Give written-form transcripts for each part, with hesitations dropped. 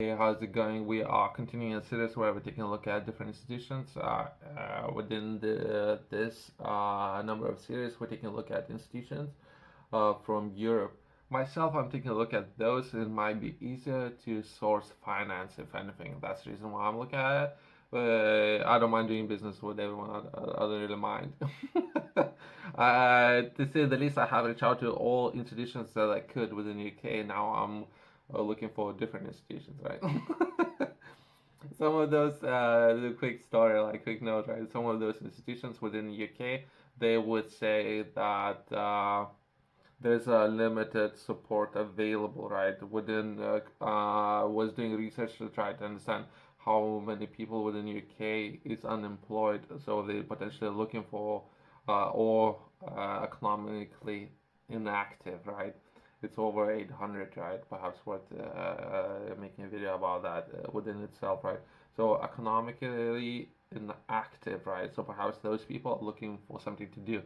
Hey, how's it going? We are continuing a series where we're taking a look at different institutions. Within this number of series, we're taking a look at institutions from Europe. Myself, I'm taking a look at those. It might be easier to source finance, if anything. That's the reason why I'm looking at it. I don't mind doing business with everyone. I don't really mind. To say the least, I have reached out to all institutions that I could within the UK. Now I'm looking for different institutions, right? Some of those, the quick story, like quick note, right? Some of those institutions within the UK, they would say that there's a limited support available, right? Was doing research to try to understand how many people within the UK is unemployed, so they potentially looking for or economically inactive, right? It's over 800, right? Perhaps worth making a video about that within itself, right? So economically inactive, right? So perhaps those people are looking for something to do.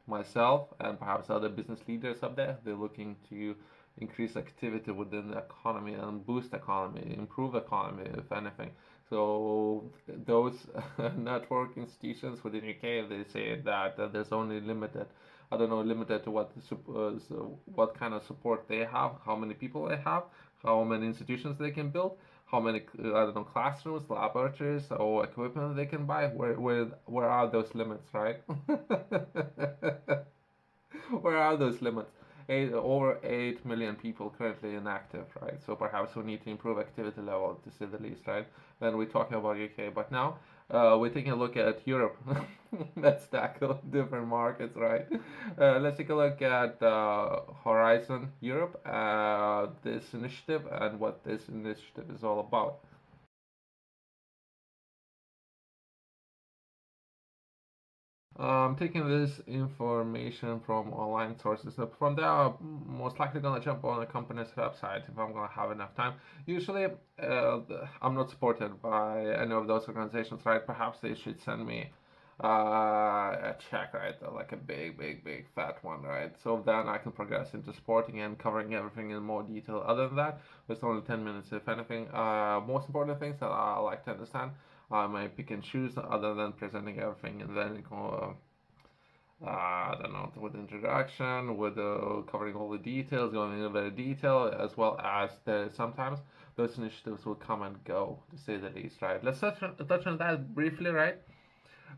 Myself and perhaps other business leaders up there, they're looking to increase activity within the economy and boost economy, improve economy, if anything. So those network institutions within UK, they say that there's only limited, I don't know, limited to what kind of support they have, how many people they have, how many institutions they can build, how many I don't know classrooms, laboratories, or equipment they can buy. Where are those limits, right? Where are those limits? Over 8 million people currently inactive, right? So perhaps we need to improve activity level to say the least, right? Then we're talking about UK, but now we're taking a look at Europe. Let's tackle different markets, right? Let's take a look at Horizon Europe, this initiative, and what this initiative is all about. I'm taking this information from online sources. So from there, I'm most likely gonna jump on a company's website if I'm gonna have enough time. Usually, I'm not supported by any of those organizations, right? Perhaps they should send me a check, right? Like a big fat one, right? So then I can progress into supporting and covering everything in more detail. Other than that, it's only 10 minutes, if anything. Most important things that I like to understand, I might pick and choose other than presenting everything and then go, I don't know, with introduction, with covering all the details, going into very detail, as well as sometimes those initiatives will come and go, to say the least, right? Let's touch on that briefly, right?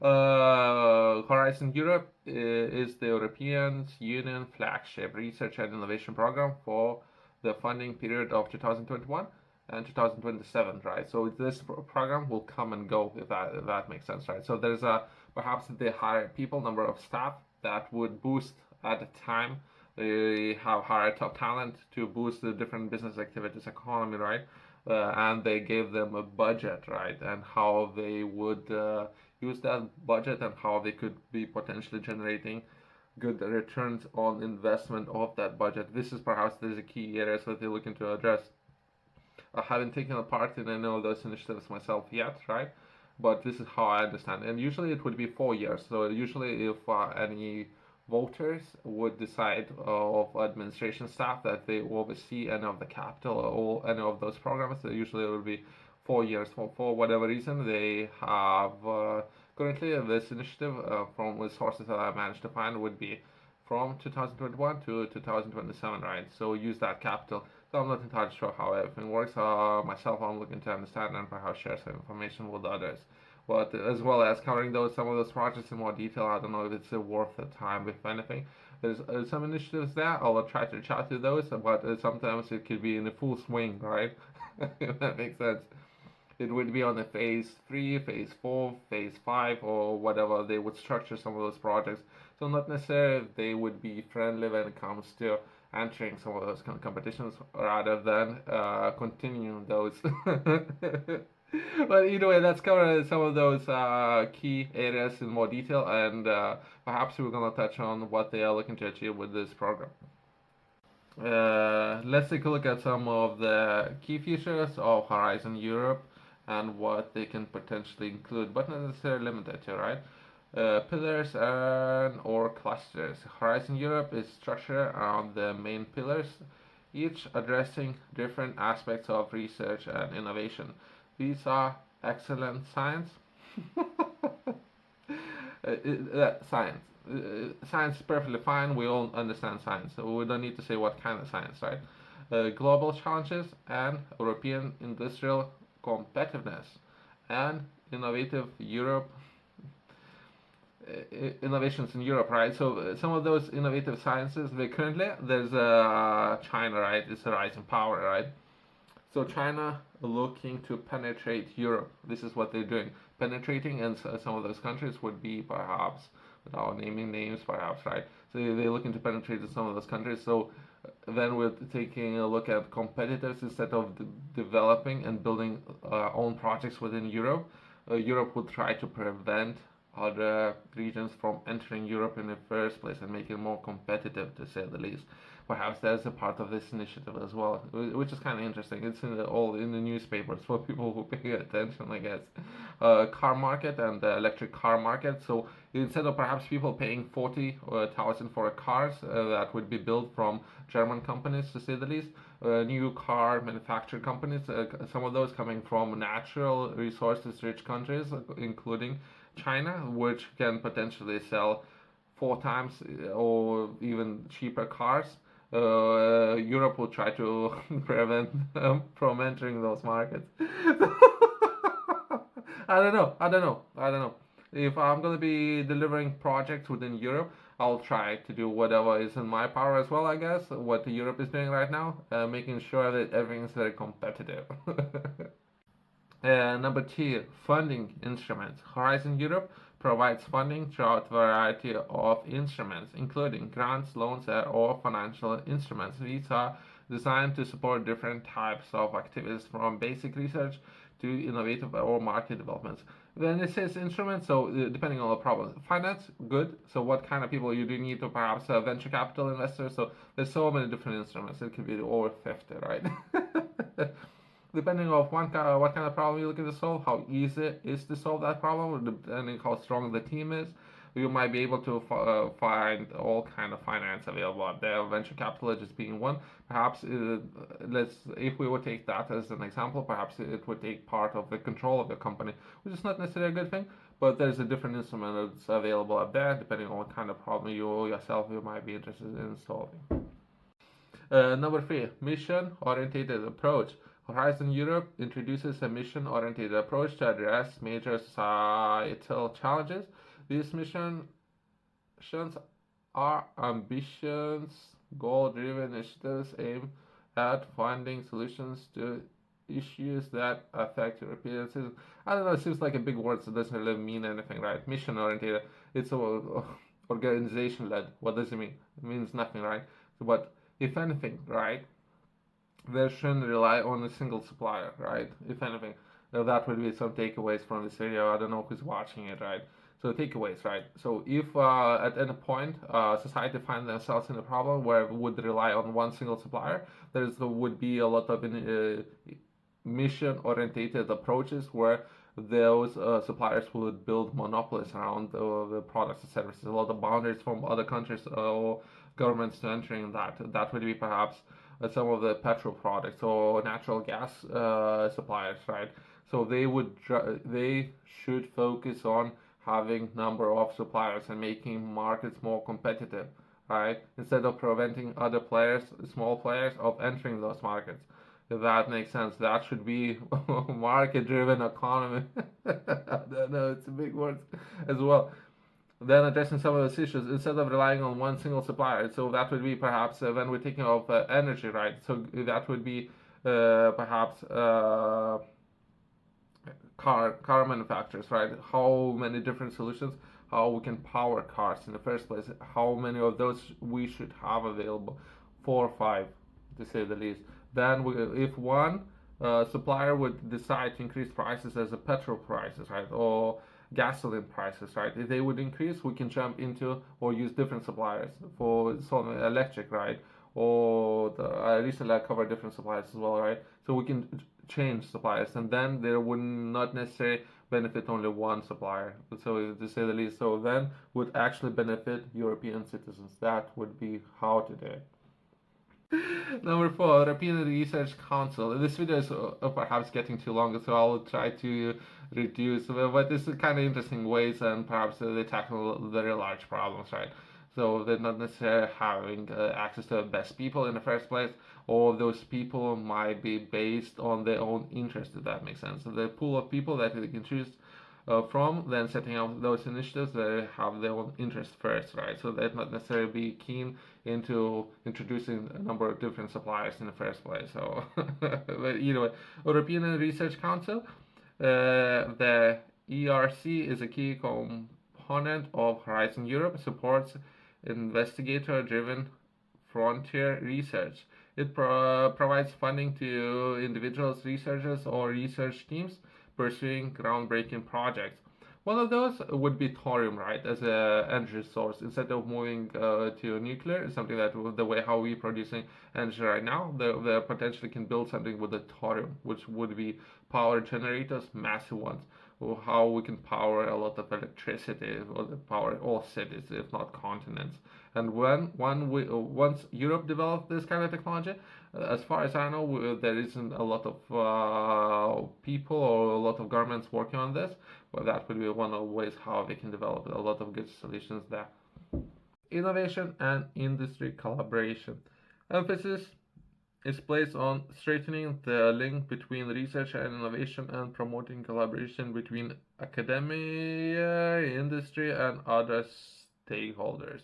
Horizon Europe is the European Union flagship research and innovation program for the funding period of 2021 and 2027, right? So this program will come and go if that makes sense, right? So there's a perhaps they hire people, number of staff that would boost at the time. They have hired top talent to boost the different business activities economy, right? And they gave them a budget, right? And how they would use that budget and how they could be potentially generating good returns on investment of that budget. This is perhaps the key areas that they're looking to address. I haven't taken a part in any of those initiatives myself yet, right? But this is how I understand. And usually it would be 4 years. So usually if any voters would decide of administration staff that they oversee any of the capital or any of those programs, so usually it would be 4 years. For whatever reason, they have currently this initiative from the sources that I managed to find would be from 2021 to 2027, right? So use that capital. So I'm not entirely sure how everything works. Myself, I'm looking to understand and perhaps share some information with others. But as well as covering some of those projects in more detail, I don't know if it's worth the time, if anything. There's some initiatives there. I'll try to reach out to those, but sometimes it could be in a full swing, right? If that makes sense. It would be on the phase 3, phase 4, phase 5, or whatever they would structure some of those projects. So not necessarily they would be friendly when it comes to entering some of those competitions rather than continuing those. But either way, let's cover some of those key areas in more detail, and perhaps we're going to touch on what they are looking to achieve with this program. Let's take a look at some of the key features of Horizon Europe and what they can potentially include, but not necessarily limited to, right? Pillars and or clusters. Horizon Europe is structured around the main pillars each addressing different aspects of research and innovation. These are excellent science. Science. Science is perfectly fine. We all understand science, so we don't need to say what kind of science, right? Global challenges and European industrial competitiveness and innovative Europe innovations in Europe, right? So some of those innovative sciences, they currently there's China, right? It's a rising power, right? So China looking to penetrate Europe. This is what they're doing, penetrating, and some of those countries would be perhaps, without naming names, perhaps, right? So they're looking to penetrate some of those countries. So then we're taking a look at competitors instead of developing and building own projects within Europe. Europe would try to prevent other regions from entering Europe in the first place and make it more competitive, to say the least. Perhaps there's a part of this initiative as well, which is kind of interesting. It's all in the newspapers for people who pay attention, I guess. Car market and the electric car market. So instead of perhaps people paying 40,000 for cars that would be built from German companies, to say the least, new car manufacturer companies, some of those coming from natural resources rich countries, including China, which can potentially sell 4 times or even cheaper cars. Europe will try to prevent them from entering those markets. I don't know. If I'm gonna be delivering projects within Europe, I'll try to do whatever is in my power as well, I guess. What Europe is doing right now, making sure that everything is very competitive. Number two, funding instruments. Horizon Europe provides funding throughout a variety of instruments, including grants, loans, or financial instruments. These are designed to support different types of activities, from basic research to innovative or market developments. When it says instruments, so depending on the problem, finance, good. So what kind of people you do need to perhaps venture capital investors. So there's so many different instruments. It could be over 50, right? Depending on what kind of problem you're looking to solve, how easy it is to solve that problem, depending how strong the team is, you might be able to find all kind of finance available out there. Venture capital just being one. Perhaps if we would take that as an example, perhaps it would take part of the control of the company, which is not necessarily a good thing. But there's a different instrument that's available out there, depending on what kind of problem you yourself you might be interested in solving. Number three, mission-oriented approach. Horizon Europe introduces a mission-oriented approach to address major societal challenges. These missions are ambitious, goal-driven initiatives aimed at finding solutions to issues that affect European citizens. I don't know, it seems like a big word, so it doesn't really mean anything, right? Mission-oriented, it's organization-led. What does it mean? It means nothing, right? So, but if anything, right, they shouldn't rely on a single supplier, right? If anything, that would be some takeaways from this video. I don't know who's watching it, right? So takeaways, right? So if at any point society find themselves in a problem where it would rely on one single supplier, there would be a lot of mission-oriented approaches where those suppliers would build monopolies around the products and services. A lot of boundaries from other countries or governments to entering that. That would be perhaps some of the petrol products or natural gas suppliers, right? So they should focus on having number of suppliers and making markets more competitive, right? Instead of preventing other players, small players, of entering those markets. If that makes sense, that should be market-driven economy. I don't know, it's a big word as well. Then addressing some of those issues instead of relying on one single supplier. So that would be perhaps when we're thinking of energy, right? So that would be perhaps car manufacturers, right? How many different solutions, how we can power cars in the first place, how many of those we should have available, 4 or 5 to say the least. Then if one supplier would decide to increase prices as the petrol prices, right, or gasoline prices, right, if they would increase, we can jump into or use different suppliers for some electric, right, or recently I covered different suppliers as well, right, so we can change suppliers, and then there would not necessarily benefit only one supplier, so to say the least. So then would actually benefit European citizens. That would be how to do it. Number four, European Research Council. This video is perhaps getting too long, so I'll try to reduce. But this is kind of interesting ways, and perhaps they tackle very large problems, right? So they're not necessarily having access to the best people in the first place, or those people might be based on their own interest, if that makes sense. So the pool of people that they can choose from, then setting up those initiatives, they have their own interest first, right? So they'd not necessarily be keen into introducing a number of different suppliers in the first place. So, but either way, European Research Council, the ERC is a key component of Horizon Europe, supports investigator-driven frontier research. It provides funding to individuals, researchers, or research teams pursuing groundbreaking projects. One of those would be thorium, right, as an energy source. Instead of moving to nuclear, something that the way how we're producing energy right now, they potentially can build something with the thorium, which would be power generators, massive ones, or how we can power a lot of electricity, or power all cities, if not continents. And once Europe developed this kind of technology, as far as I know, there isn't a lot of people or a lot of governments working on this. But that would be one of the ways how they can develop a lot of good solutions there. Innovation and industry collaboration. Emphasis is placed on strengthening the link between research and innovation and promoting collaboration between academia, industry, and other stakeholders.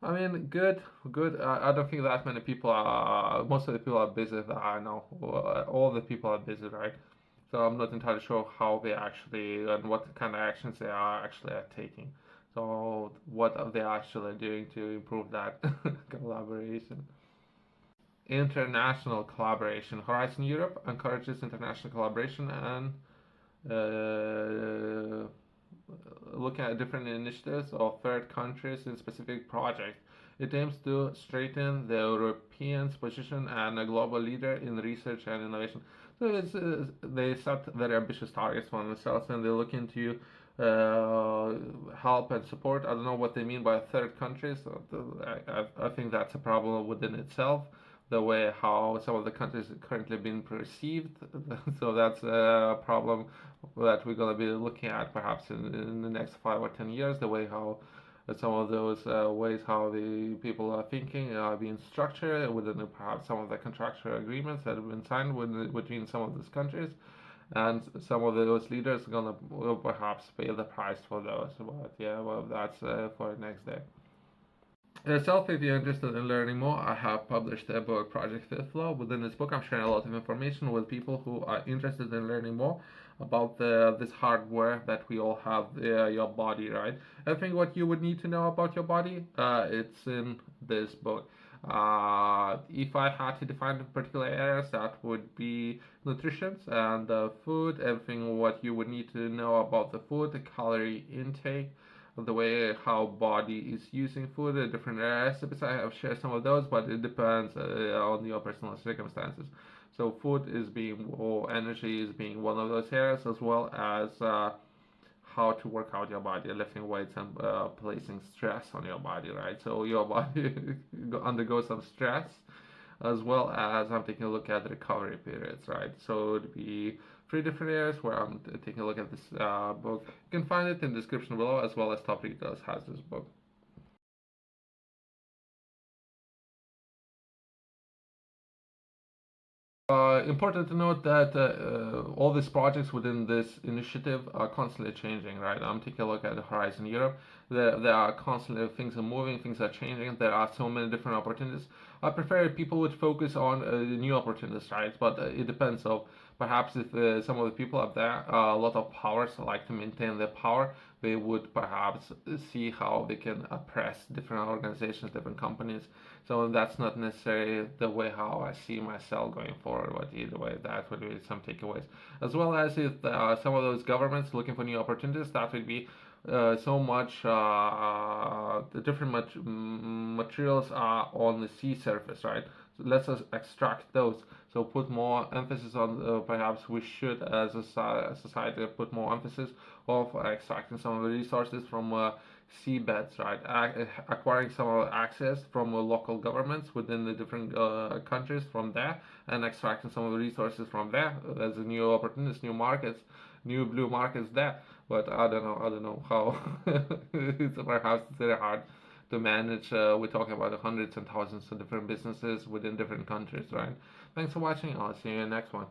I mean, good, good. I don't think that many people are. Most of the people are busy. I know all the people are busy, right? So I'm not entirely sure how they actually and what kind of actions they are actually taking. So what are they actually doing to improve that collaboration? International collaboration. Horizon Europe encourages international collaboration and looking at different initiatives of third countries in specific projects. It aims to strengthen the Europeans' position as a global leader in research and innovation. So they set very ambitious targets for themselves and they look into help and support. I don't know what they mean by third countries. So I think that's a problem within itself. The way how some of the countries are currently being perceived. So that's a problem that we're going to be looking at perhaps in the next 5 or 10 years. The way how some of those ways how the people are thinking are being structured within perhaps some of the contractual agreements that have been signed between some of these countries, and some of those leaders are gonna will perhaps pay the price for those. But yeah, well, that's for next day. Yourself, if you're interested in learning more, I have published a book, Project Fifth Law. Within this book, I'm sharing a lot of information with people who are interested in learning more about this hardware that we all have, your body, right? I think what you would need to know about your body, it's in this book. If I had to define particular areas, that would be nutrition and food, everything what you would need to know about the food, the calorie intake, the way how body is using food, the different recipes. I have shared some of those, but it depends on your personal circumstances. So food is being, or energy is being one of those areas, as well as how to work out your body, lifting weights and placing stress on your body, right? So your body undergoes some stress, as well as I'm taking a look at the recovery periods, right? So it would be three different areas where I'm taking a look at this book. You can find it in the description below, as well as Top Retailers has this book. Important to note that all these projects within this initiative are constantly changing, right? I'm taking a look at Horizon Europe. There are constantly things are moving, things are changing. There are so many different opportunities. I prefer people would focus on new opportunities, right? But it depends. So perhaps if some of the people up there a lot of powers like to maintain their power, they would perhaps see how they can oppress different organizations, different companies. So that's not necessarily the way how I see myself going forward, but either way, that would be some takeaways. As well as if some of those governments looking for new opportunities, that would be so much the different materials are on the sea surface, right? So let's extract those. So put more emphasis on perhaps we should as a society put more emphasis of extracting some of the resources from seabeds, right? Acquiring some access from local governments within the different countries from there, and extracting some of the resources from there. There's a new opportunities, new markets, new blue markets there. But I don't know how. It's perhaps it's very hard to manage. We're talking about hundreds and thousands of different businesses within different countries, right? Thanks for watching. I'll see you in the next one.